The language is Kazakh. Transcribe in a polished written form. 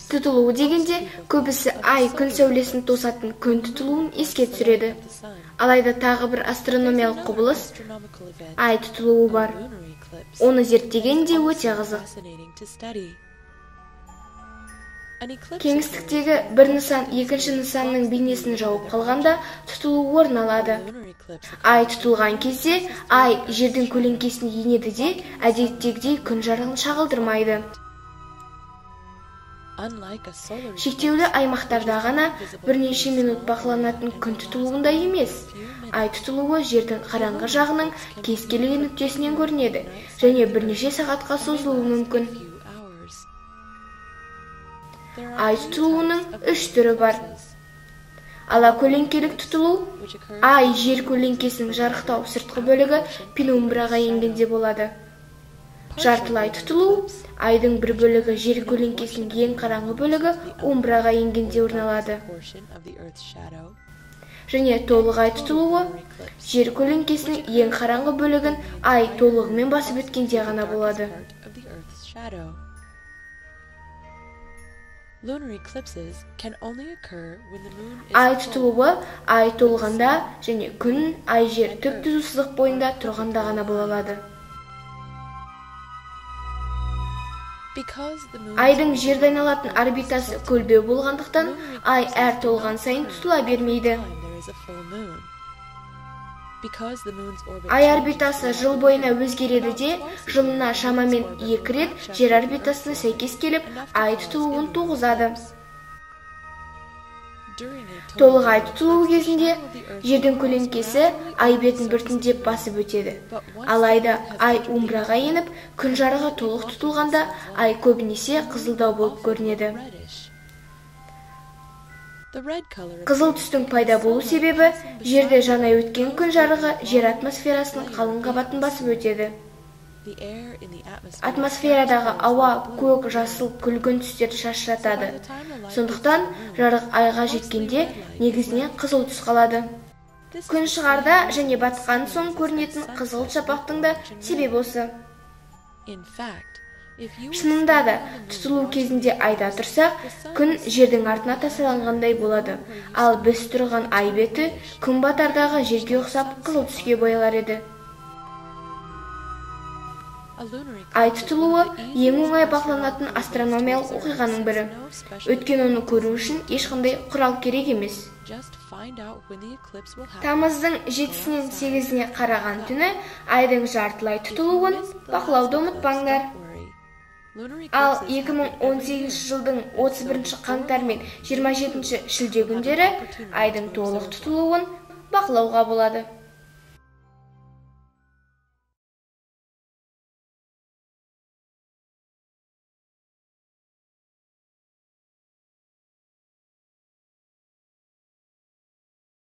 Тұтылу дегенде көбісі ай күн сәулесін тосатын күн тұтылуын еске түсіреді. Алайда тағы бір астрономиялық құбылыс ай тұтылуы бар. Оны зерттегенде өте қызық. Кеңістіктегі бір нысан екінші нысанның бейнесін жауып қалғанда тұтылу орын алады. Ай тұтылған кезде ай жердің көлеңкесіне енеді де әдеттегідей күн жарығын шағылдырмайды. Шектеулі аймақтарда ғана бірнеше минут бақыланатын күн тұтылуында емес. Ай тұтылуы жердің қараңғы жағының кез келген нүктесінен көрінеді және бірнеше сағатқа созылуы мүмкін. Ай тұтылуының 3 түрі бар. Ала көлеңкелік тұтылу ай жер көлеңкесінің жарықтау сыртқы бөлігі пенумбраға енгенде болады. Жартылай тұтылу айдың бір бөлігі жер көлеңкесінің ең қараңғы бөлігі умбраға енгенде орын алады. Және толық ай тұтылуы жер көлеңкесінің ең қараңғы бөлігін ай толығымен басып өткенде ғана болады. Ай тұтылуы ай толғанда және күн ай жер түп түзу сызық бойында тұрғанда ғана бола алады. Айдың жерді айналатын орбитасы көлбеу болғандықтан ай әр толған сайын тұтыла бермейді. Ай орбитасы жыл бойына өзгереді де, жылына шамамен 2 рет жер орбитасына сәйкес келіп, ай тұтылуын туғызады. Толық ай тұтылуы кезінде жердің көлеңкесі ай бетін біртіндеп басып өтеді. Алайда ай умбраға еніп, күн жарығы толық тұтылғанда ай көбінесе қызылдау болып көрінеді. Қызыл түстің пайда болу себебі жерде жанай өткен күн жарығы жер атмосферасының қалың қабатын басып өтеді. Атмосферадағы ауа көк, жасыл, күлгін түстерді шашыратады. Сондықтан жарық айға жеткенде негізінен қызыл түс қалады. Күн шығарда және батқан соң көрінетін қызыл шапақтың да себебі осы. Шынында да тұтылу кезінде айда тұрсақ, күн жердің артына тасаланғандай болады. Ал біз тұрған ай беті күн батардағы жерге ұқсап қызыл түске боялар еді. Ай тұтылуы ең оңай бақыланатын астрономиялық оқиғаның бірі. Өткен оны көру үшін ешқандай құрал керек емес. Тамыздың 7-сінен 8-іне қараған түні айдың жартылай тұтылуын бақылауды ұмытпаңдар. Ал 2018 жылдың 31 қаңтар мен 27 шілде күндері айдың толық тұтылуын бақылауға болады.